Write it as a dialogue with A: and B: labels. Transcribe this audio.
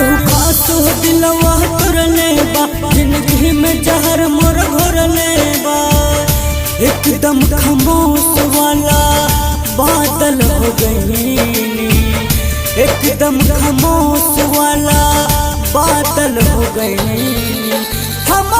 A: केहू खास हो दिलवा तोरले बा, जिंदगी में जहर मोर घोरले बा। एकदम खामोश वाला बादल हो गई, एकदम खामोश वाला बादल हो गई। हम